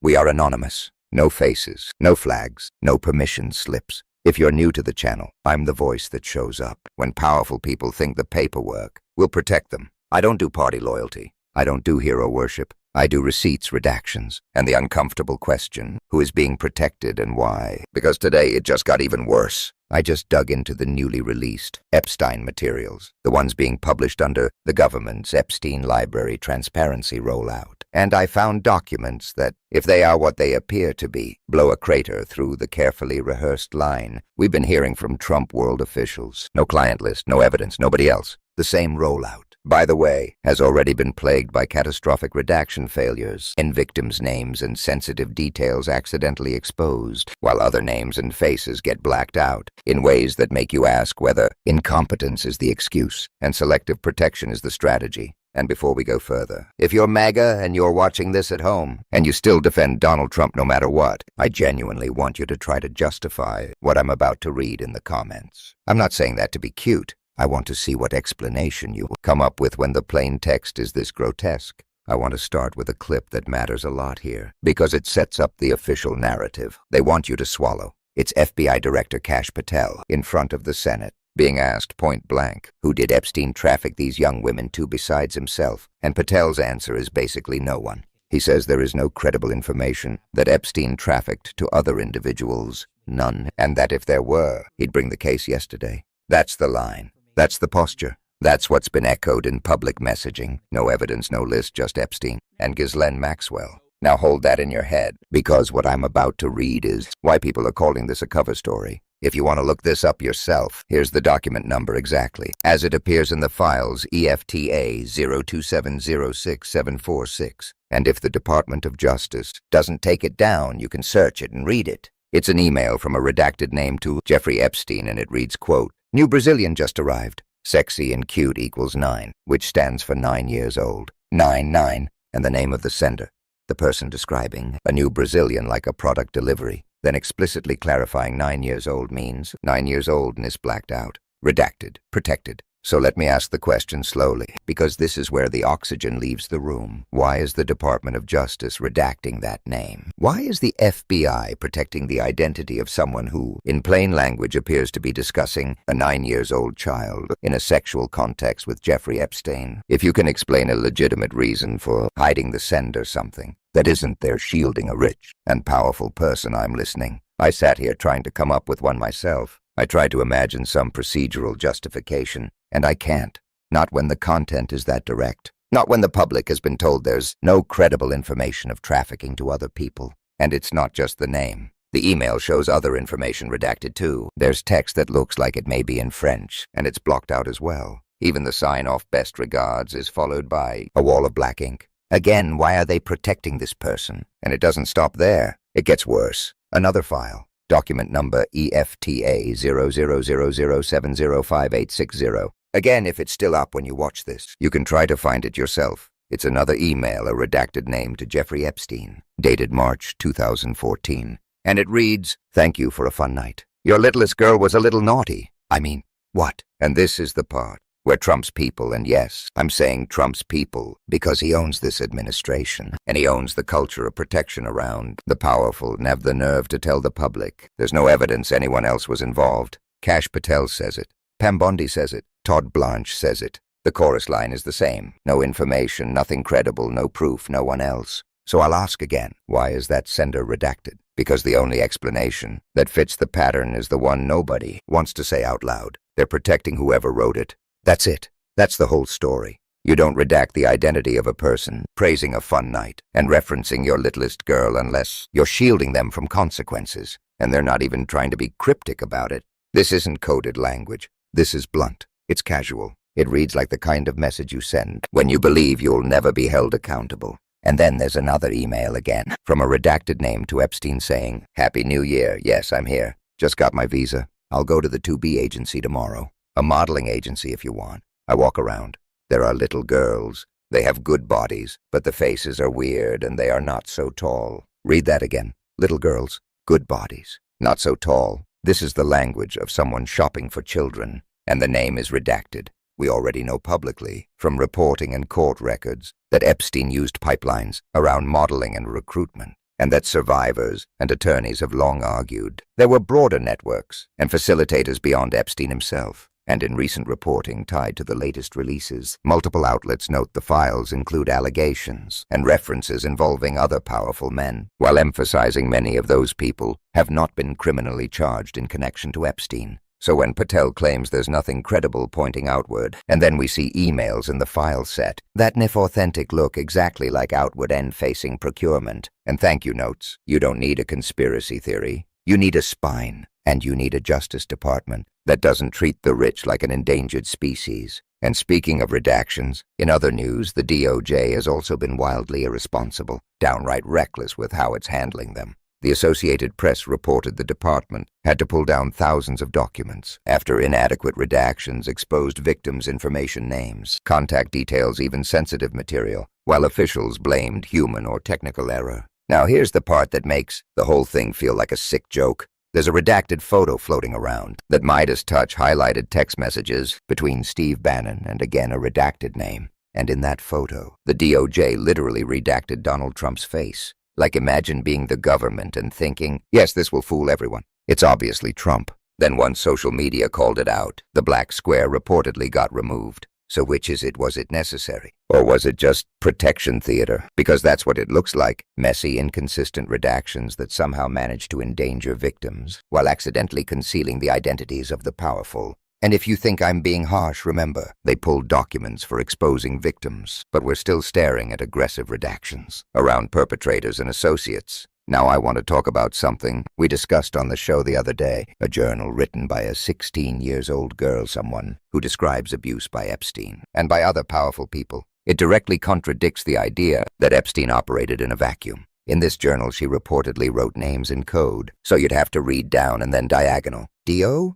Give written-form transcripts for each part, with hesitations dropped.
We are anonymous. No faces, no flags, no permission slips. If you're new to the channel, I'm the voice that shows up when powerful people think the paperwork will protect them. I don't do party loyalty. I don't do hero worship. I do receipts redactions and the uncomfortable question, who is being protected and why? Because today it just got even worse. I just dug into the newly released Epstein materials, the ones being published under the government's Epstein Library transparency rollout. And I found documents that, if they are what they appear to be, blow a crater through the carefully rehearsed line we've been hearing from Trump world officials. No client list, no evidence, nobody else. The same rollout, by the way, has already been plagued by catastrophic redaction failures and victims' names and sensitive details accidentally exposed, while other names and faces get blacked out in ways that make you ask whether incompetence is the excuse and selective protection is the strategy. And before we go further, if you're MAGA and you're watching this at home, and you still defend Donald Trump no matter what, I genuinely want you to try to justify what I'm about to read in the comments. I'm not saying that to be cute. I want to see what explanation you will come up with when the plain text is this grotesque. I want to start with a clip that matters a lot here, because it sets up the official narrative they want you to swallow. It's FBI Director Kash Patel in front of the Senate, being asked point blank, who did Epstein traffic these young women to besides himself? And Patel's answer is basically no one. He says there is no credible information that Epstein trafficked to other individuals, none, and that if there were, he'd bring the case yesterday. That's the line. That's the posture. That's what's been echoed in public messaging. No evidence, no list, just Epstein and Ghislaine Maxwell. Now hold that in your head, because what I'm about to read is why people are calling this a cover story. If you want to look this up yourself, here's the document number exactly, as it appears in the files EFTA 02706-746. And if the Department of Justice doesn't take it down, you can search it and read it. It's an email from a redacted name to Jeffrey Epstein, and it reads, quote, "New Brazilian just arrived. Sexy and cute equals 9, which stands for 9 years old. 9, and the name of the sender. The person describing a new Brazilian like a product delivery, then explicitly clarifying 9 years old means 9 years old and is blacked out. Redacted, protected. So let me ask the question slowly, because this is where the oxygen leaves the room. Why is the Department of Justice redacting that name? Why is the FBI protecting the identity of someone who, in plain language, appears to be discussing a 9-year-old child in a sexual context with Jeffrey Epstein? If you can explain a legitimate reason for hiding the sender something that isn't there shielding a rich and powerful person, I'm listening. I sat here trying to come up with one myself. I tried to imagine some procedural justification, and I can't. Not when the content is that direct. Not when the public has been told there's no credible information of trafficking to other people. And it's not just the name. The email shows other information redacted too. There's text that looks like it may be in French, and it's blocked out as well. Even the sign-off best regards is followed by a wall of black ink. Again, why are they protecting this person? And it doesn't stop there. It gets worse. Another file. Document number EFTA 00007058060. Again, if it's still up when you watch this, you can try to find it yourself. It's another email, a redacted name to Jeffrey Epstein, dated March 2014. And it reads, "Thank you for a fun night. Your littlest girl was a little naughty." I mean, what? And this is the part where Trump's people, and yes, I'm saying Trump's people because he owns this administration, and he owns the culture of protection around the powerful, and have the nerve to tell the public there's no evidence anyone else was involved. Kash Patel says it. Pam Bondi says it. Todd Blanche says it. The chorus line is the same. No information, nothing credible, no proof, no one else. So I'll ask again, why is that sender redacted? Because the only explanation that fits the pattern is the one nobody wants to say out loud. They're protecting whoever wrote it. That's it. That's the whole story. You don't redact the identity of a person praising a fun night and referencing your littlest girl unless you're shielding them from consequences, and they're not even trying to be cryptic about it. This isn't coded language. This is blunt. It's casual. It reads like the kind of message you send when you believe you'll never be held accountable. And then there's another email again from a redacted name to Epstein saying, "Happy New Year. Yes, I'm here. Just got my visa. I'll go to the 2B agency tomorrow. A modeling agency if you want. I walk around. There are little girls. They have good bodies, but the faces are weird and they are not so tall." Read that again. Little girls, good bodies, not so tall. This is the language of someone shopping for children, and the name is redacted. We already know publicly, from reporting and court records, that Epstein used pipelines around modeling and recruitment. and that survivors and attorneys have long argued. There were broader networks and facilitators beyond Epstein himself. And in recent reporting tied to the latest releases, multiple outlets note the files include allegations and references involving other powerful men, while emphasizing many of those people have not been criminally charged in connection to Epstein. So when Patel claims there's nothing credible pointing outward, and then we see emails in the file set that if authentic look exactly like outward end-facing procurement. And thank you notes, you don't need a conspiracy theory. You need a spine, and you need a Justice Department that doesn't treat the rich like an endangered species. And speaking of redactions, in other news, the DOJ has also been wildly irresponsible, downright reckless with how it's handling them. The Associated Press reported the department had to pull down thousands of documents after inadequate redactions exposed victims' information, names, contact details, even sensitive material, while officials blamed human or technical error. Now here's the part that makes the whole thing feel like a sick joke. There's a redacted photo floating around that Midas Touch highlighted text messages between Steve Bannon and again a redacted name. And in that photo, the DOJ literally redacted Donald Trump's face. Like imagine being the government and thinking, yes, this will fool everyone. It's obviously Trump. Then once social media called it out, the black square reportedly got removed. So which is it? Was it necessary? Or was it just protection theater? Because that's what it looks like. Messy, inconsistent redactions that somehow manage to endanger victims while accidentally concealing the identities of the powerful. And if you think I'm being harsh, remember, they pulled documents for exposing victims, but we're still staring at aggressive redactions around perpetrators and associates. Now I want to talk about something we discussed on the show the other day, a journal written by a 16-year-old girl, someone who describes abuse by Epstein and by other powerful people. It directly contradicts the idea that Epstein operated in a vacuum. In this journal, she reportedly wrote names in code, so you'd have to read down and then diagonal. D-O,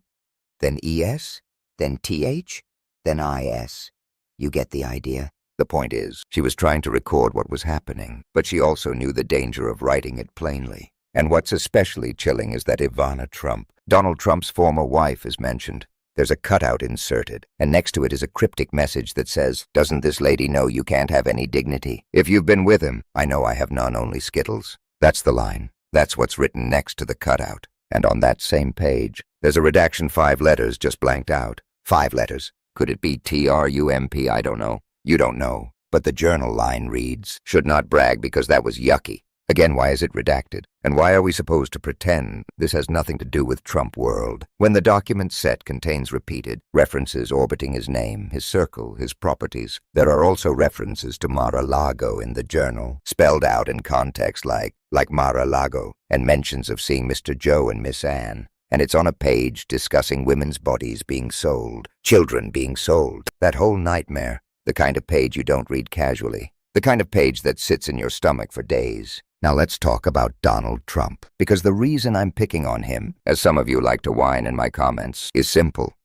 then E-S, then T-H, then I-S. You get the idea? The point is, she was trying to record what was happening, but she also knew the danger of writing it plainly. And what's especially chilling is that Ivana Trump, Donald Trump's former wife, is mentioned. There's a cutout inserted, and next to it is a cryptic message that says, "Doesn't this lady know you can't have any dignity? If you've been with him, I know I have none, only Skittles." That's the line. That's what's written next to the cutout. And on that same page, there's a redaction 5 letters just blanked out. 5 letters. Could it be T-R-U-M-P? I don't know. You don't know. But the journal line reads, "Should not brag because that was yucky." Again, why is it redacted? And why are we supposed to pretend this has nothing to do with Trump world, when the document set contains repeated references orbiting his name, his circle, his properties? There are also references to Mar-a-Lago in the journal, spelled out in context like Mar-a-Lago, and mentions of seeing Mr. Joe and Miss Anne. And it's on a page discussing women's bodies being sold, children being sold, that whole nightmare. The kind of page you don't read casually. The kind of page that sits in your stomach for days. Now let's talk about Donald Trump, because the reason I'm picking on him, as some of you like to whine in my comments, is simple.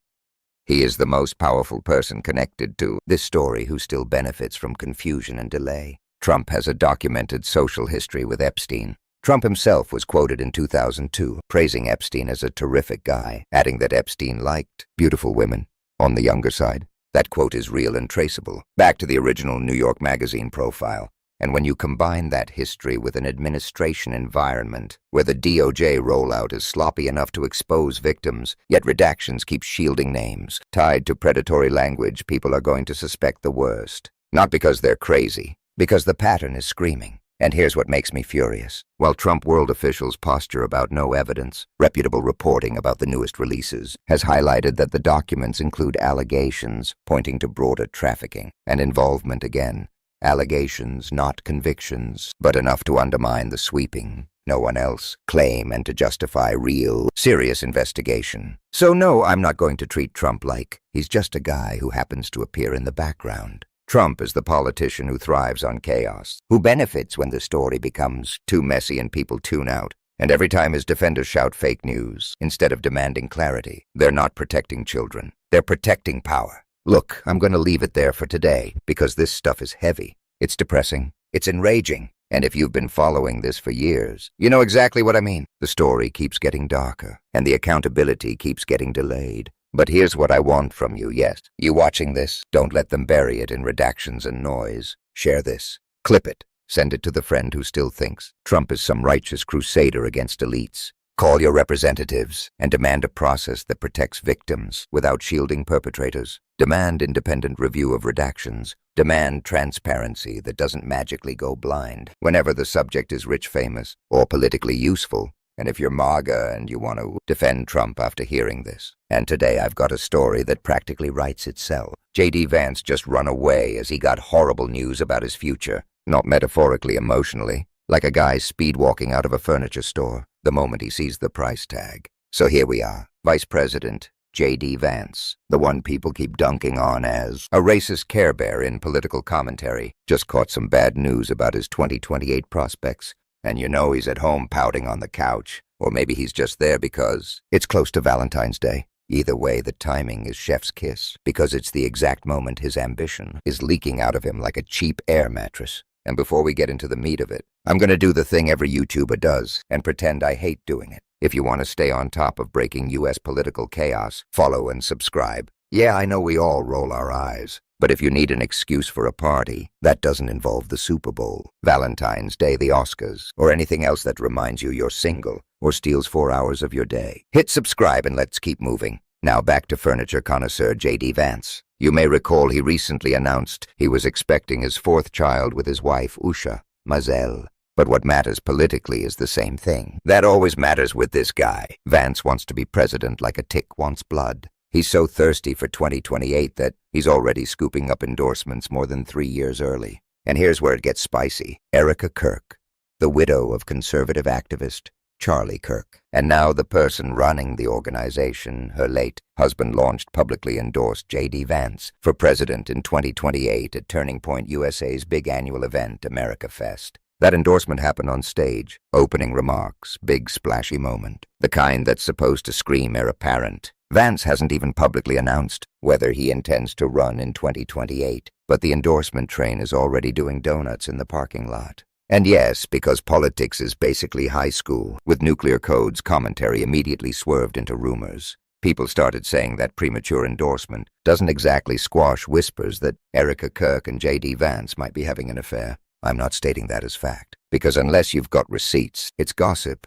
He is the most powerful person connected to this story who still benefits from confusion and delay. Trump has a documented social history with Epstein. Trump himself was quoted in 2002, praising Epstein as a terrific guy, adding that Epstein liked beautiful women on the younger side. That quote is real and traceable, back to the original New York Magazine profile. And when you combine that history with an administration environment where the DOJ rollout is sloppy enough to expose victims, yet redactions keep shielding names, tied to predatory language, people are going to suspect the worst. Not because they're crazy, because the pattern is screaming. And here's what makes me furious. While Trump world officials posture about no evidence, reputable reporting about the newest releases has highlighted that the documents include allegations pointing to broader trafficking and involvement again. Allegations, not convictions, but enough to undermine the sweeping, no one else, claim and to justify real, serious investigation. So no, I'm not going to treat Trump like he's just a guy who happens to appear in the background. Trump is the politician who thrives on chaos, who benefits when the story becomes too messy and people tune out. And every time his defenders shout fake news, instead of demanding clarity, they're not protecting children. They're protecting power. Look, I'm going to leave it there for today, because this stuff is heavy. It's depressing. It's enraging. And if you've been following this for years, you know exactly what I mean. The story keeps getting darker, and the accountability keeps getting delayed. But here's what I want from you, yes. You watching this, don't let them bury it in redactions and noise. Share this. Clip it. Send it to the friend who still thinks Trump is some righteous crusader against elites. Call your representatives and demand a process that protects victims without shielding perpetrators. Demand independent review of redactions. Demand transparency that doesn't magically go blind whenever the subject is rich, famous, or politically useful. And if you're MAGA and you want to defend Trump after hearing this. And today I've got a story that practically writes itself. J.D. Vance just run away as he got horrible news about his future. Not metaphorically, emotionally. Like a guy speed walking out of a furniture store the moment he sees the price tag. So here we are, Vice President J.D. Vance, the one people keep dunking on as a racist Care Bear in political commentary, just caught some bad news about his 2028 prospects. And you know he's at home pouting on the couch. Or maybe he's just there because it's close to Valentine's Day. Either way, the timing is chef's kiss, because it's the exact moment his ambition is leaking out of him like a cheap air mattress. And before we get into the meat of it, I'm going to do the thing every YouTuber does and pretend I hate doing it. If you want to stay on top of breaking U.S. political chaos, follow and subscribe. Yeah, I know we all roll our eyes. But if you need an excuse for a party, that doesn't involve the Super Bowl, Valentine's Day, the Oscars, or anything else that reminds you you're single or steals 4 hours of your day. Hit subscribe and let's keep moving. Now back to furniture connoisseur J.D. Vance. You may recall he recently announced he was expecting his 4th child with his wife, Usha Mazel. But what matters politically is the same thing. That always matters with this guy. Vance wants to be president like a tick wants blood. He's so thirsty for 2028 that he's already scooping up endorsements more than 3 years early. And here's where it gets spicy. Erica Kirk, the widow of conservative activist Charlie Kirk, and now the person running the organization, her late husband, launched publicly endorsed J.D. Vance for president in 2028 at Turning Point USA's big annual event, America Fest. That endorsement happened on stage. Opening remarks, big splashy moment. The kind that's supposed to scream heir apparent. Vance hasn't even publicly announced whether he intends to run in 2028, but the endorsement train is already doing donuts in the parking lot. And yes, because politics is basically high school, with nuclear codes, commentary immediately swerved into rumors. People started saying that premature endorsement doesn't exactly squash whispers that Erica Kirk and J.D. Vance might be having an affair. I'm not stating that as fact, because unless you've got receipts, it's gossip.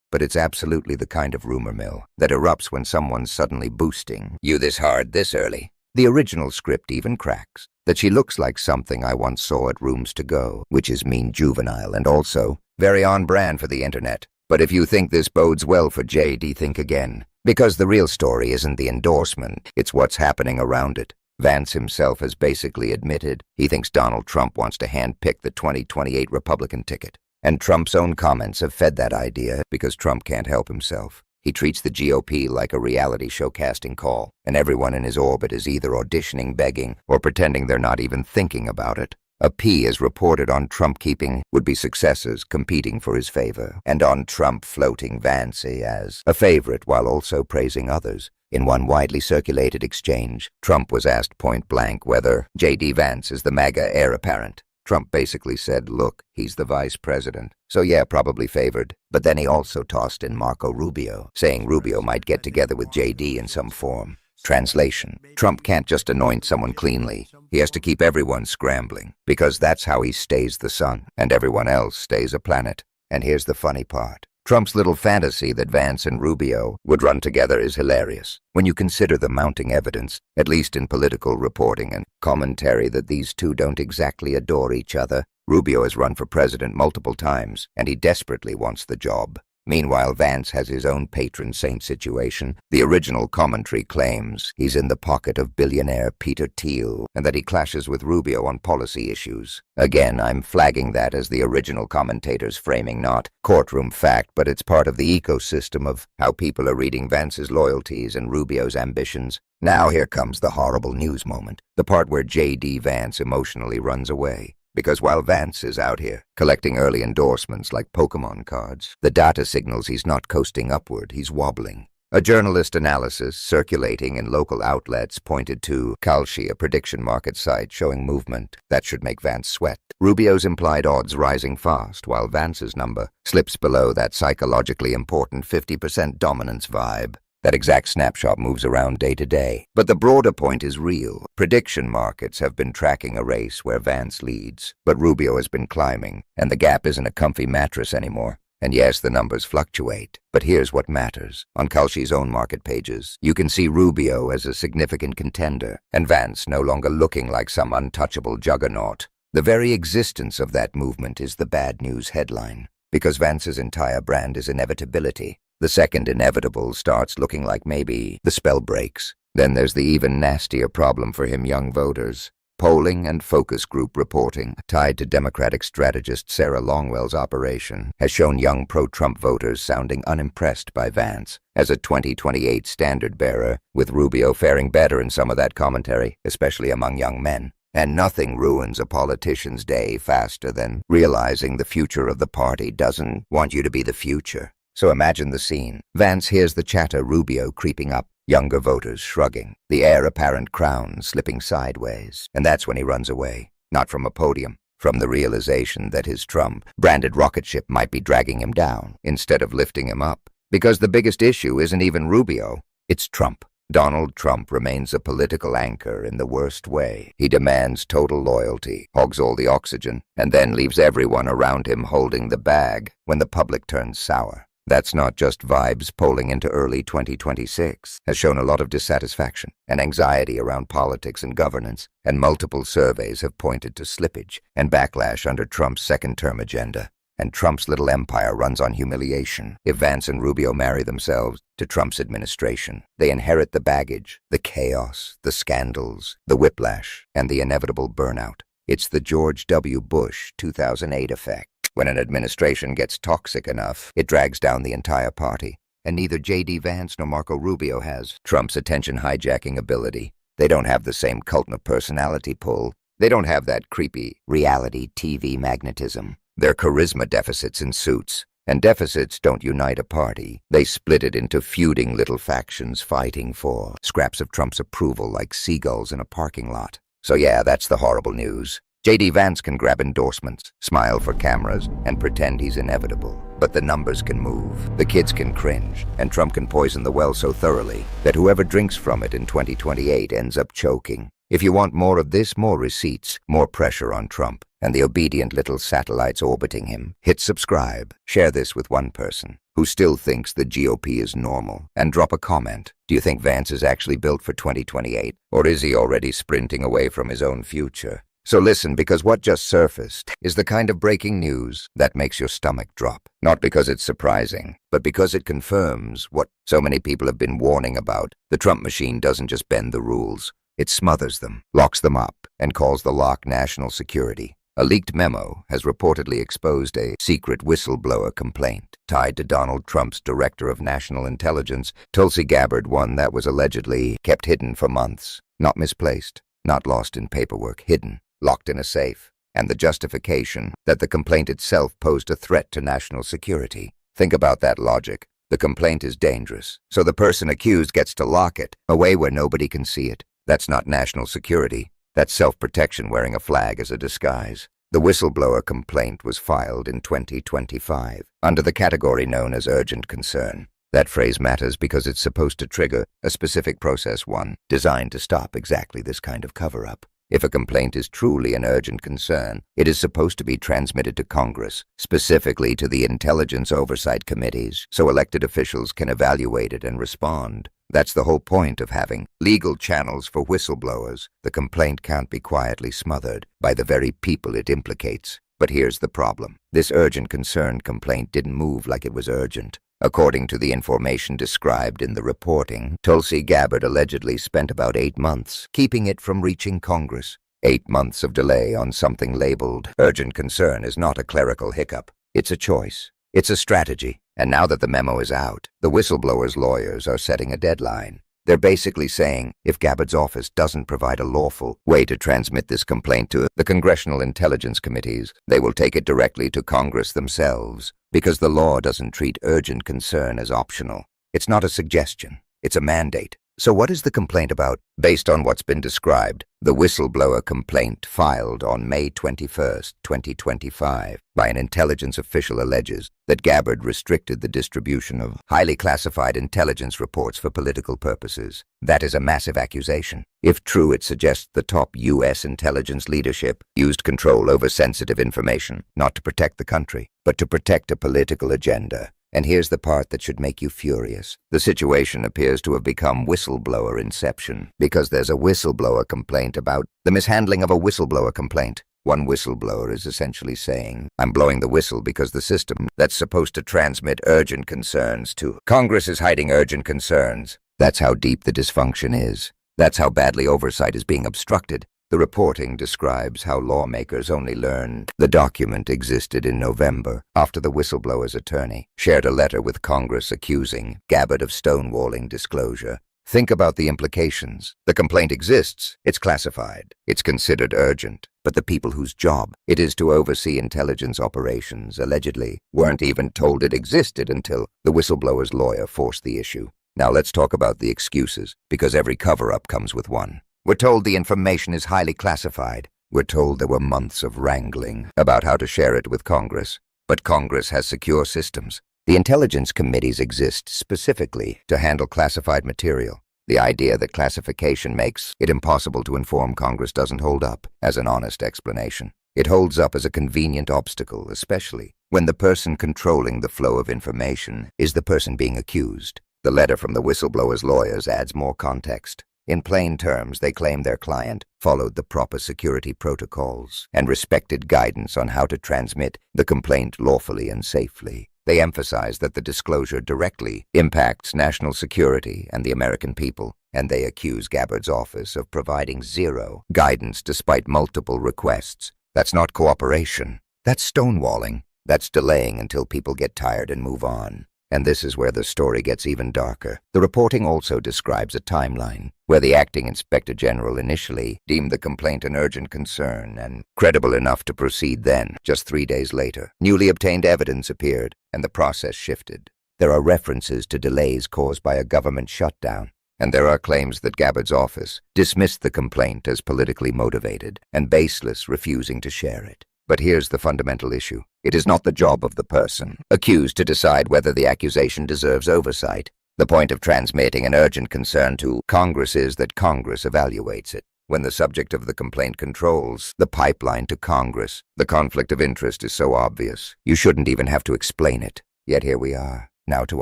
But it's absolutely the kind of rumor mill that erupts when someone's suddenly boosting you this hard, this early. The original script even cracks. That she looks like something I once saw at Rooms to Go, which is mean juvenile and also very on brand for the internet. But if you think this bodes well for JD, think again. Because the real story isn't the endorsement, it's what's happening around it. Vance himself has basically admitted he thinks Donald Trump wants to handpick the 2028 Republican ticket. And Trump's own comments have fed that idea because Trump can't help himself. He treats the GOP like a reality show casting call, and everyone in his orbit is either auditioning, begging, or pretending they're not even thinking about it. A P is reported on Trump keeping would-be successors competing for his favor, and on Trump floating Vance as a favorite while also praising others. In one widely circulated exchange, Trump was asked point-blank whether J.D. Vance is the MAGA heir apparent. Trump basically said, look, he's the vice president, so yeah, probably favored. But then he also tossed in Marco Rubio, saying Rubio might get together with J.D. in some form. Translation: Trump can't just anoint someone cleanly. He has to keep everyone scrambling, because that's how he stays the sun, and everyone else stays a planet. And here's the funny part. Trump's little fantasy that Vance and Rubio would run together is hilarious, when you consider the mounting evidence, at least in political reporting and commentary, that these two don't exactly adore each other. Rubio has run for president multiple times, and he desperately wants the job. Meanwhile, Vance has his own patron saint situation. The original commentary claims he's in the pocket of billionaire Peter Thiel and that he clashes with Rubio on policy issues. Again, I'm flagging that as the original commentator's framing, not courtroom fact, but it's part of the ecosystem of how people are reading Vance's loyalties and Rubio's ambitions. Now here comes the horrible news moment, the part where J.D. Vance emotionally runs away. Because while Vance is out here collecting early endorsements like Pokemon cards, the data signals he's not coasting upward, he's wobbling. A journalist analysis circulating in local outlets pointed to Kalshi, a prediction market site showing movement that should make Vance sweat. Rubio's implied odds rising fast, while Vance's number slips below that psychologically important 50% dominance vibe. That exact snapshot moves around day to day. But the broader point is real. Prediction markets have been tracking a race where Vance leads, but Rubio has been climbing, and the gap isn't a comfy mattress anymore. And yes, the numbers fluctuate, but here's what matters. On Kalshi's own market pages, you can see Rubio as a significant contender, and Vance no longer looking like some untouchable juggernaut. The very existence of that movement is the bad news headline, because Vance's entire brand is inevitability. The second inevitable starts looking like maybe the spell breaks. Then there's the even nastier problem for him young voters. Polling and focus group reporting, tied to Democratic strategist Sarah Longwell's operation, has shown young pro-Trump voters sounding unimpressed by Vance as a 2028 standard-bearer, with Rubio faring better in some of that commentary, especially among young men. And nothing ruins a politician's day faster than realizing the future of the party doesn't want you to be the future. So imagine the scene. Vance hears the chatter, Rubio creeping up, younger voters shrugging, the heir-apparent crown slipping sideways. And that's when he runs away. Not from a podium, from the realization that his Trump-branded rocket ship might be dragging him down instead of lifting him up. Because the biggest issue isn't even Rubio, it's Trump. Donald Trump remains a political anchor in the worst way. He demands total loyalty, hogs all the oxygen, and then leaves everyone around him holding the bag when the public turns sour. That's not just vibes. Polling into early 2026 has shown a lot of dissatisfaction and anxiety around politics and governance, and multiple surveys have pointed to slippage and backlash under Trump's second-term agenda. And Trump's little empire runs on humiliation. If Vance and Rubio marry themselves to Trump's administration, they inherit the baggage, the chaos, the scandals, the whiplash, and the inevitable burnout. It's the George W. Bush 2008 effect. When an administration gets toxic enough, it drags down the entire party. And neither J.D. Vance nor Marco Rubio has Trump's attention-hijacking ability. They don't have the same cult of personality pull. They don't have that creepy reality TV magnetism. They're charisma deficits in suits, and deficits don't unite a party. They split it into feuding little factions fighting for scraps of Trump's approval like seagulls in a parking lot. So yeah, that's the horrible news. J.D. Vance can grab endorsements, smile for cameras, and pretend he's inevitable. But the numbers can move, the kids can cringe, and Trump can poison the well so thoroughly that whoever drinks from it in 2028 ends up choking. If you want more of this, more receipts, more pressure on Trump, and the obedient little satellites orbiting him, hit subscribe, share this with one person who still thinks the GOP is normal, and drop a comment. Do you think Vance is actually built for 2028, or is he already sprinting away from his own future? So listen, because what just surfaced is the kind of breaking news that makes your stomach drop. Not because it's surprising, but because it confirms what so many people have been warning about. The Trump machine doesn't just bend the rules. It smothers them, locks them up, and calls the lock national security. A leaked memo has reportedly exposed a secret whistleblower complaint tied to Donald Trump's director of national intelligence, Tulsi Gabbard, one that was allegedly kept hidden for months. Not misplaced, not lost in paperwork, hidden, locked in a safe. And the justification that the complaint itself posed a threat to national security. Think about that logic. The complaint is dangerous, so the person accused gets to lock it away where nobody can see it. That's not national security. That's self-protection wearing a flag as a disguise. The whistleblower complaint was filed in 2025 under the category known as urgent concern. That phrase matters because it's supposed to trigger a specific process, one designed to stop exactly this kind of cover-up. If a complaint is truly an urgent concern, it is supposed to be transmitted to Congress, specifically to the intelligence oversight committees, so elected officials can evaluate it and respond. That's the whole point of having legal channels for whistleblowers. The complaint can't be quietly smothered by the very people it implicates. But here's the problem. This urgent concern complaint didn't move like it was urgent. According to the information described in the reporting, Tulsi Gabbard allegedly spent about 8 months keeping it from reaching Congress. 8 months of delay on something labeled urgent concern is not a clerical hiccup. It's a choice. It's a strategy. And now that the memo is out, the whistleblower's lawyers are setting a deadline. They're basically saying if Gabbard's office doesn't provide a lawful way to transmit this complaint to the congressional intelligence committees, they will take it directly to Congress themselves, because the law doesn't treat urgent concern as optional. It's not a suggestion. It's a mandate. So what is the complaint about? Based on what's been described, the whistleblower complaint filed on May 21st, 2025 by an intelligence official alleges that Gabbard restricted the distribution of highly classified intelligence reports for political purposes. That is a massive accusation. If true, it suggests the top U.S. intelligence leadership used control over sensitive information, not to protect the country, but to protect a political agenda. And here's the part that should make you furious. The situation appears to have become whistleblower inception, because there's a whistleblower complaint about the mishandling of a whistleblower complaint. One whistleblower is essentially saying, I'm blowing the whistle because the system that's supposed to transmit urgent concerns to Congress is hiding urgent concerns. That's how deep the dysfunction is. That's how badly oversight is being obstructed. The reporting describes how lawmakers only learned the document existed in November after the whistleblower's attorney shared a letter with Congress accusing Gabbard of stonewalling disclosure. Think about the implications. The complaint exists, it's classified, it's considered urgent, but the people whose job it is to oversee intelligence operations allegedly weren't even told it existed until the whistleblower's lawyer forced the issue. Now let's talk about the excuses, because every cover-up comes with one. We're told the information is highly classified. We're told there were months of wrangling about how to share it with Congress. But Congress has secure systems. The intelligence committees exist specifically to handle classified material. The idea that classification makes it impossible to inform Congress doesn't hold up as an honest explanation. It holds up as a convenient obstacle, especially when the person controlling the flow of information is the person being accused. The letter from the whistleblower's lawyers adds more context. In plain terms, they claim their client followed the proper security protocols and respected guidance on how to transmit the complaint lawfully and safely. They emphasize that the disclosure directly impacts national security and the American people, and they accuse Gabbard's office of providing zero guidance despite multiple requests. That's not cooperation. That's stonewalling. That's delaying until people get tired and move on. And this is where the story gets even darker. The reporting also describes a timeline where the acting inspector general initially deemed the complaint an urgent concern and credible enough to proceed. Then, just 3 days later, newly obtained evidence appeared and the process shifted. There are references to delays caused by a government shutdown, and there are claims that Gabbard's office dismissed the complaint as politically motivated and baseless, refusing to share it. But here's the fundamental issue. It is not the job of the person accused to decide whether the accusation deserves oversight. The point of transmitting an urgent concern to Congress is that Congress evaluates it. When the subject of the complaint controls the pipeline to Congress, the conflict of interest is so obvious, you shouldn't even have to explain it. Yet here we are. Now, to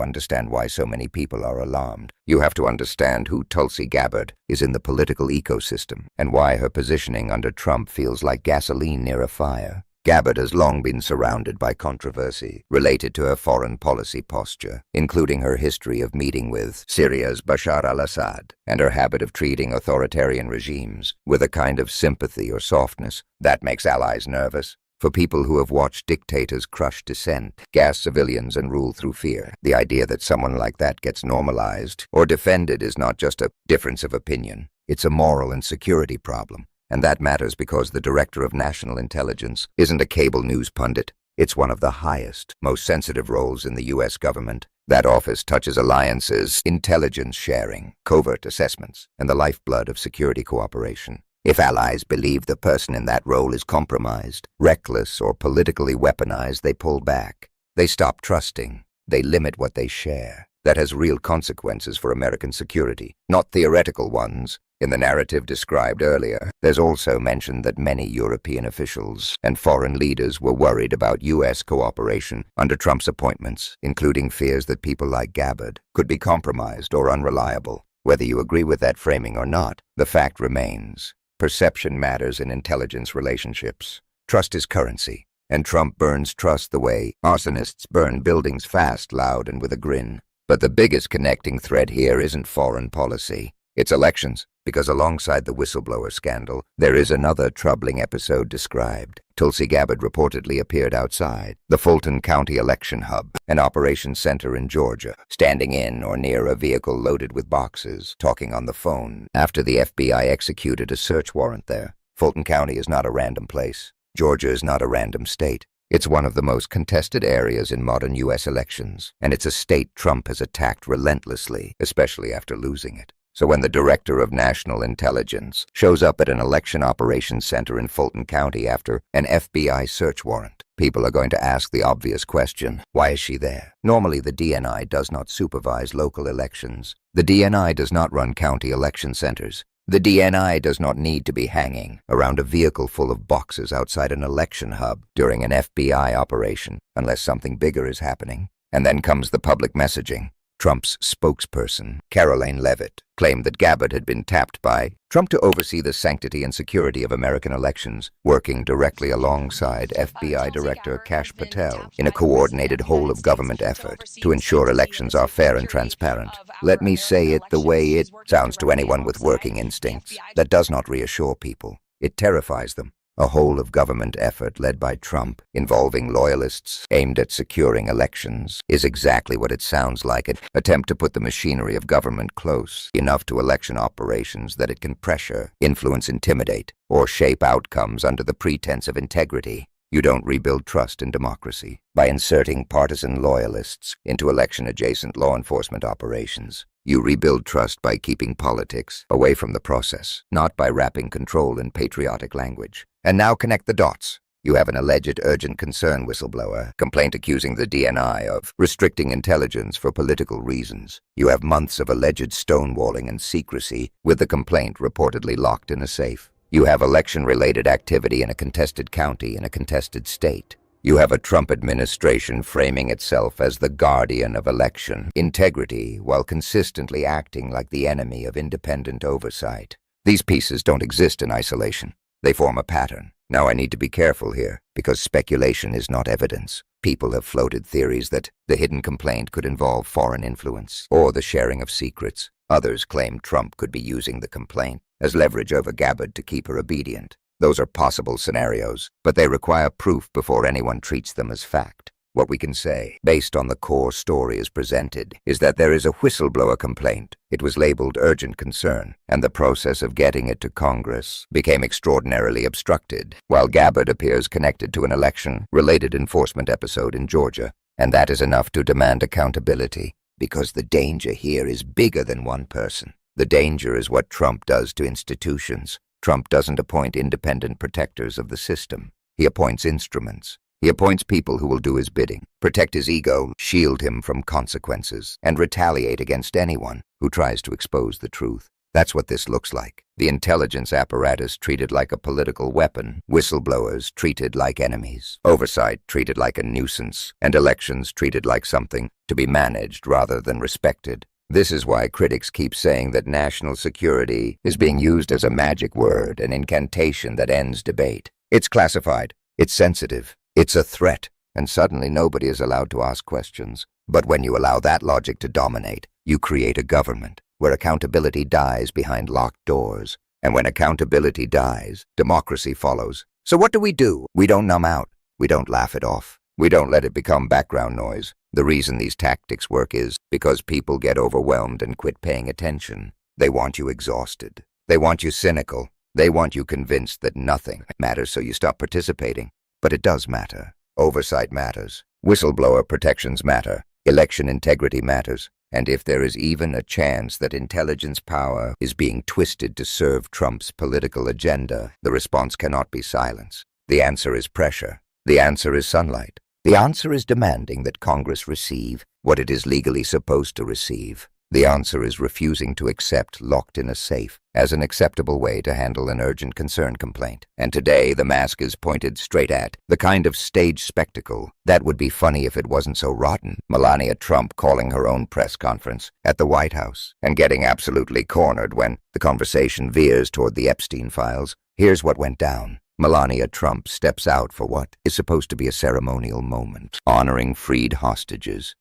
understand why so many people are alarmed, you have to understand who Tulsi Gabbard is in the political ecosystem and why her positioning under Trump feels like gasoline near a fire. Gabbard has long been surrounded by controversy related to her foreign policy posture, including her history of meeting with Syria's Bashar al-Assad and her habit of treating authoritarian regimes with a kind of sympathy or softness that makes allies nervous. For people who have watched dictators crush dissent, gas civilians, and rule through fear, the idea that someone like that gets normalized or defended is not just a difference of opinion. It's a moral and security problem. And that matters because the Director of National Intelligence isn't a cable news pundit. It's one of the highest, most sensitive roles in the U.S. government. That office touches alliances, intelligence sharing, covert assessments, and the lifeblood of security cooperation. If allies believe the person in that role is compromised, reckless, or politically weaponized, they pull back. They stop trusting. They limit what they share. That has real consequences for American security, not theoretical ones. In the narrative described earlier, there's also mention that many European officials and foreign leaders were worried about U.S. cooperation under Trump's appointments, including fears that people like Gabbard could be compromised or unreliable. Whether you agree with that framing or not, the fact remains. Perception matters in intelligence relationships. Trust is currency, and Trump burns trust the way arsonists burn buildings fast, loud, and with a grin. But the biggest connecting thread here isn't foreign policy. It's elections, because alongside the whistleblower scandal, there is another troubling episode described. Tulsi Gabbard reportedly appeared outside the Fulton County election hub, an operations center in Georgia, standing in or near a vehicle loaded with boxes, talking on the phone after the FBI executed a search warrant there. Fulton County is not a random place. Georgia is not a random state. It's one of the most contested areas in modern U.S. elections, and it's a state Trump has attacked relentlessly, especially after losing it. So when the Director of National Intelligence shows up at an election operations center in Fulton County after an FBI search warrant, people are going to ask the obvious question, why is she there? Normally, the DNI does not supervise local elections. The DNI does not run county election centers. The DNI does not need to be hanging around a vehicle full of boxes outside an election hub during an FBI operation, unless something bigger is happening. And then comes the public messaging. Trump's spokesperson, Caroline Leavitt, claimed that Gabbard had been tapped by Trump to oversee the sanctity and security of American elections, working directly alongside FBI Director Kash Patel in a coordinated whole-of-government effort to ensure elections are fair and transparent. Let me say it the way it sounds to anyone with working instincts. That does not reassure people. It terrifies them. A whole-of-government effort led by Trump, involving loyalists aimed at securing elections, is exactly what it sounds like, an attempt to put the machinery of government close enough to election operations that it can pressure, influence, intimidate, or shape outcomes under the pretense of integrity. You don't rebuild trust in democracy by inserting partisan loyalists into election-adjacent law enforcement operations. You rebuild trust by keeping politics away from the process, not by wrapping control in patriotic language. And now connect the dots. You have an alleged urgent concern whistleblower complaint accusing the DNI of restricting intelligence for political reasons. You have months of alleged stonewalling and secrecy, with the complaint reportedly locked in a safe. You have election-related activity in a contested county in a contested state. You have a Trump administration framing itself as the guardian of election integrity while consistently acting like the enemy of independent oversight. These pieces don't exist in isolation. They form a pattern. Now I need to be careful here, because speculation is not evidence. People have floated theories that the hidden complaint could involve foreign influence or the sharing of secrets. Others claim Trump could be using the complaint as leverage over Gabbard to keep her obedient. Those are possible scenarios, but they require proof before anyone treats them as fact. What we can say, based on the core story as presented, is that there is a whistleblower complaint. It was labeled urgent concern, and the process of getting it to Congress became extraordinarily obstructed, while Gabbard appears connected to an election-related enforcement episode in Georgia. And that is enough to demand accountability, because the danger here is bigger than one person. The danger is what Trump does to institutions. Trump doesn't appoint independent protectors of the system. He appoints instruments. He appoints people who will do his bidding, protect his ego, shield him from consequences, and retaliate against anyone who tries to expose the truth. That's what this looks like. The intelligence apparatus treated like a political weapon, whistleblowers treated like enemies, oversight treated like a nuisance, and elections treated like something to be managed rather than respected. This is why critics keep saying that national security is being used as a magic word, an incantation that ends debate. It's classified. It's sensitive. It's a threat. And suddenly nobody is allowed to ask questions. But when you allow that logic to dominate, you create a government where accountability dies behind locked doors. And when accountability dies, democracy follows. So what do? We don't numb out. We don't laugh it off. We don't let it become background noise. The reason these tactics work is because people get overwhelmed and quit paying attention. They want you exhausted. They want you cynical. They want you convinced that nothing matters, so you stop participating. But it does matter. Oversight matters. Whistleblower protections matter. Election integrity matters. And if there is even a chance that intelligence power is being twisted to serve Trump's political agenda, the response cannot be silence. The answer is pressure. The answer is sunlight. The answer is demanding that Congress receive what it is legally supposed to receive. The answer is refusing to accept locked in a safe as an acceptable way to handle an urgent concern complaint. And today the mask is pointed straight at the kind of stage spectacle that would be funny if it wasn't so rotten. Melania Trump calling her own press conference at the White House and getting absolutely cornered when the conversation veers toward the Epstein files. Here's what went down. Melania Trump steps out for what is supposed to be a ceremonial moment, honoring freed hostages.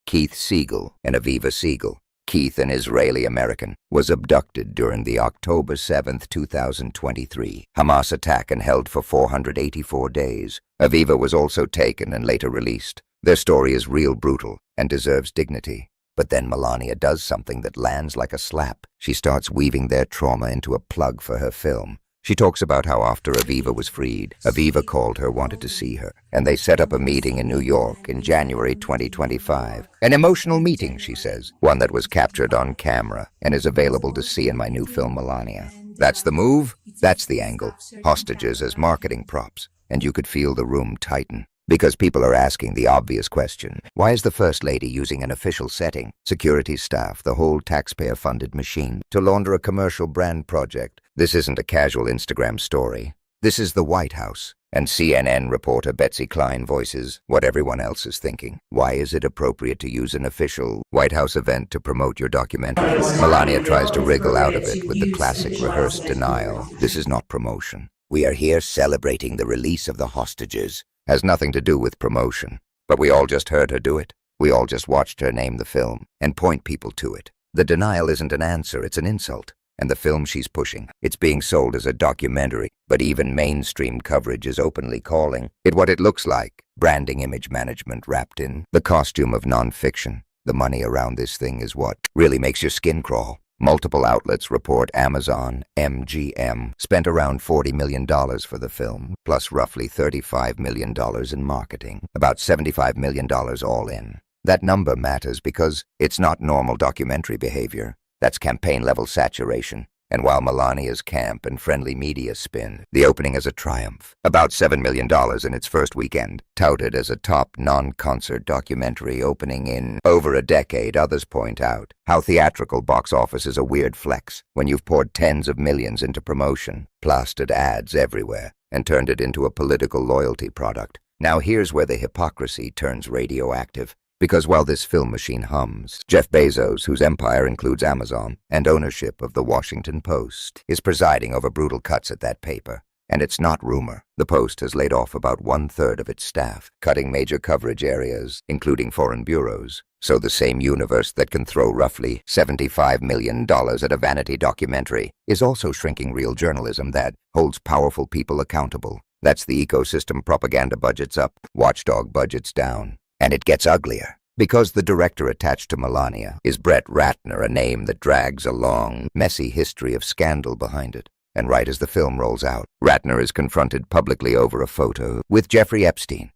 Keith Siegel and Aviva Siegel. Keith, an Israeli-American, was abducted during the October 7, 2023 Hamas attack and held for 484 days. Aviva was also taken and later released. Their story is real brutal and deserves dignity. But then Melania does something that lands like a slap. She starts weaving their trauma into a plug for her film. She talks about how after Aviva was freed, Aviva called her, wanted to see her, and they set up a meeting in New York in January 2025. An emotional meeting, she says, one that was captured on camera and is available to see in my new film, Melania. That's the move, that's the angle. Hostages as marketing props, and you could feel the room tighten. Because people are asking the obvious question, why is the First Lady using an official setting, security staff, the whole taxpayer-funded machine, to launder a commercial brand project? This isn't a casual Instagram story. This is the White House. And CNN reporter Betsy Klein voices what everyone else is thinking. Why is it appropriate to use an official White House event to promote your documentary? Melania tries to wriggle out of it with the classic rehearsed denial. This is not promotion. We are here celebrating the release of the hostages. Has nothing to do with promotion. But we all just heard her do it. We all just watched her name the film and point people to it. The denial isn't an answer, it's an insult. And the film she's pushing, it's being sold as a documentary, but even mainstream coverage is openly calling it what it looks like. Branding image management wrapped in the costume of nonfiction. The money around this thing is what really makes your skin crawl. Multiple outlets report Amazon, MGM, spent around $40 million for the film, plus roughly $35 million in marketing, about $75 million all in. That number matters because it's not normal documentary behavior. That's campaign-level saturation. And while Melania's camp and friendly media spin the opening as a triumph, about $7 million in its first weekend, touted as a top non-concert documentary opening in over a decade, others point out how theatrical box office is a weird flex when you've poured tens of millions into promotion, plastered ads everywhere, and turned it into a political loyalty product. Now here's where the hypocrisy turns radioactive. Because while this film machine hums, Jeff Bezos, whose empire includes Amazon and ownership of the Washington Post, is presiding over brutal cuts at that paper. And it's not rumor. The Post has laid off about 1/3 of its staff, cutting major coverage areas, including foreign bureaus. So the same universe that can throw roughly $75 million at a vanity documentary is also shrinking real journalism that holds powerful people accountable. That's the ecosystem. Propaganda budgets up, watchdog budgets down. And it gets uglier, because the director attached to Melania is Brett Ratner, a name that drags a long, messy history of scandal behind it. And right as the film rolls out, Ratner is confronted publicly over a photo with Jeffrey Epstein.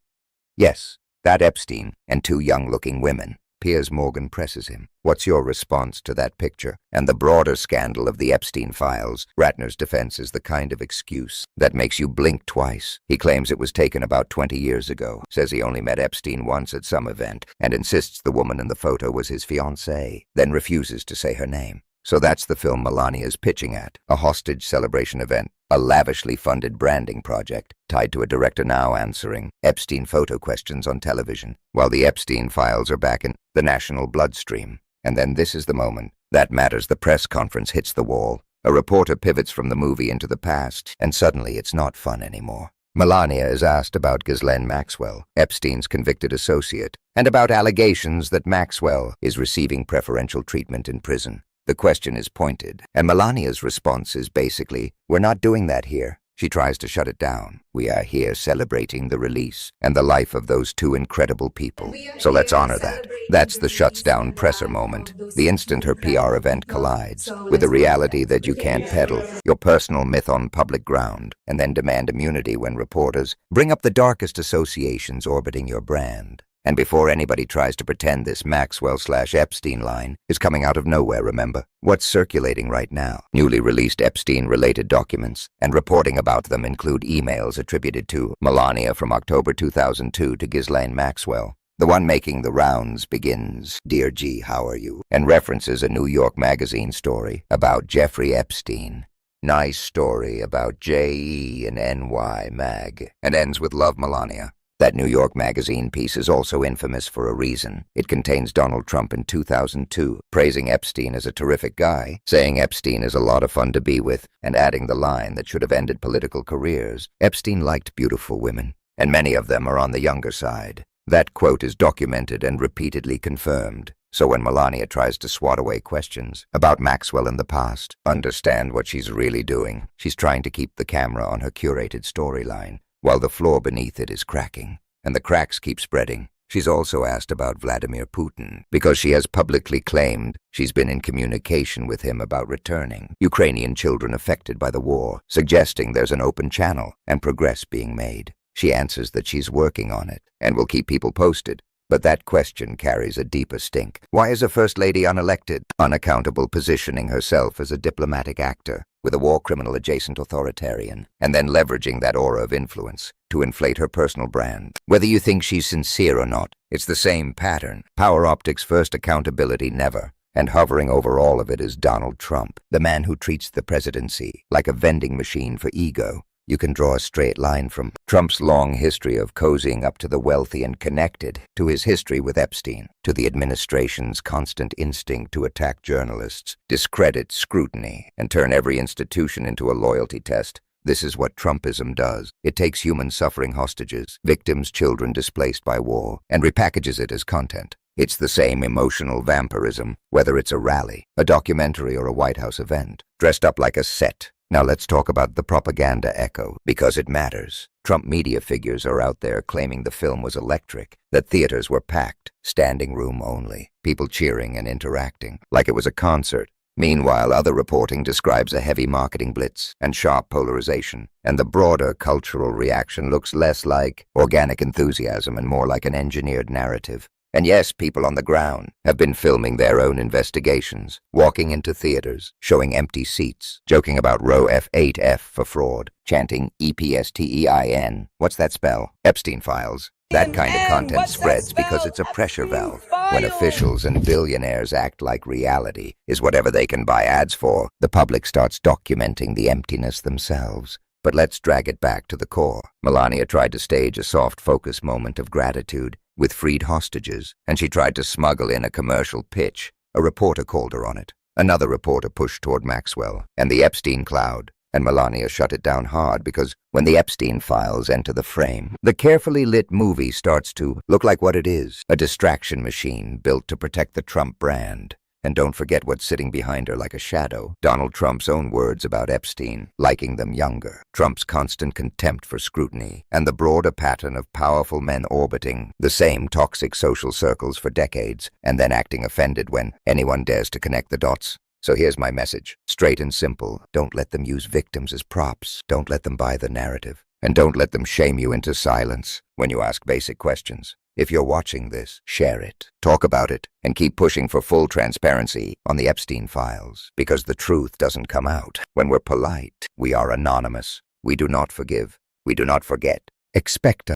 Yes, that Epstein and two young-looking women. Piers Morgan presses him. What's your response to that picture? And the broader scandal of the Epstein files. Ratner's defense is the kind of excuse that makes you blink twice. He claims it was taken about 20 years ago, says he only met Epstein once at some event, and insists the woman in the photo was his fiancée, then refuses to say her name. So that's the film Melania's pitching at, a hostage celebration event, a lavishly funded branding project tied to a director now answering Epstein photo questions on television, while the Epstein files are back in the national bloodstream. And then this is the moment that matters. The press conference hits the wall. A reporter pivots from the movie into the past, and suddenly it's not fun anymore. Melania is asked about Ghislaine Maxwell, Epstein's convicted associate, and about allegations that Maxwell is receiving preferential treatment in prison. The question is pointed, and Melania's response is basically, we're not doing that here. She tries to shut it down. We are here celebrating the release and the life of those two incredible people. So let's honor that. That's the shuts down presser moment. The instant her PR event collides with the reality that you can't peddle your personal myth on public ground and then demand immunity when reporters bring up the darkest associations orbiting your brand. And before anybody tries to pretend this Maxwell/Epstein line is coming out of nowhere, remember? What's circulating right now? Newly released Epstein-related documents, and reporting about them include emails attributed to Melania from October 2002 to Ghislaine Maxwell. The one making the rounds begins, "Dear G, how are you?" and references a New York Magazine story about Jeffrey Epstein. Nice story about J.E. and N.Y. Mag, and ends with "Love, Melania." That New York Magazine piece is also infamous for a reason. It contains Donald Trump in 2002, praising Epstein as a terrific guy, saying Epstein is a lot of fun to be with, and adding the line that should have ended political careers. Epstein liked beautiful women, and many of them are on the younger side. That quote is documented and repeatedly confirmed. So when Melania tries to swat away questions about Maxwell in the past, understand what she's really doing. She's trying to keep the camera on her curated storyline, while the floor beneath it is cracking, and the cracks keep spreading. She's also asked about Vladimir Putin because she has publicly claimed she's been in communication with him about returning Ukrainian children affected by the war, suggesting there's an open channel and progress being made. She answers that she's working on it and will keep people posted. But that question carries a deeper stink. Why is a First Lady unelected, unaccountable, positioning herself as a diplomatic actor with a war criminal adjacent authoritarian, and then leveraging that aura of influence to inflate her personal brand? Whether you think she's sincere or not, it's the same pattern. Power optics first, accountability never. And hovering over all of it is Donald Trump, the man who treats the presidency like a vending machine for ego. You can draw a straight line from Trump's long history of cozying up to the wealthy and connected, to his history with Epstein, to the administration's constant instinct to attack journalists, discredit scrutiny, and turn every institution into a loyalty test. This is what Trumpism does. It takes human suffering hostages, victims, children displaced by war, and repackages it as content. It's the same emotional vampirism, whether it's a rally, a documentary, or a White House event, dressed up like a set. Now let's talk about the propaganda echo, because it matters. Trump media figures are out there claiming the film was electric, that theaters were packed, standing room only, people cheering and interacting, like it was a concert. Meanwhile, other reporting describes a heavy marketing blitz and sharp polarization, and the broader cultural reaction looks less like organic enthusiasm and more like an engineered narrative. And yes, people on the ground have been filming their own investigations, walking into theaters, showing empty seats, joking about row F8F for fraud, chanting EPSTEIN. What's that spell? Epstein files. That kind of content spreads because it's a pressure valve. When officials and billionaires act like reality is whatever they can buy ads for, the public starts documenting the emptiness themselves. But let's drag it back to the core. Melania tried to stage a soft focus moment of gratitude with freed hostages, and she tried to smuggle in a commercial pitch. A reporter called her on it. Another reporter pushed toward Maxwell and the Epstein cloud, and Melania shut it down hard because when the Epstein files enter the frame, the carefully lit movie starts to look like what it is, a distraction machine built to protect the Trump brand. And don't forget what's sitting behind her like a shadow. Donald Trump's own words about Epstein, liking them younger. Trump's constant contempt for scrutiny, and the broader pattern of powerful men orbiting the same toxic social circles for decades, and then acting offended when anyone dares to connect the dots. So here's my message, straight and simple. Don't let them use victims as props. Don't let them buy the narrative. And don't let them shame you into silence when you ask basic questions. If you're watching this, share it, talk about it, and keep pushing for full transparency on the Epstein files, because the truth doesn't come out when we're polite. We are anonymous. We do not forgive. We do not forget. Expect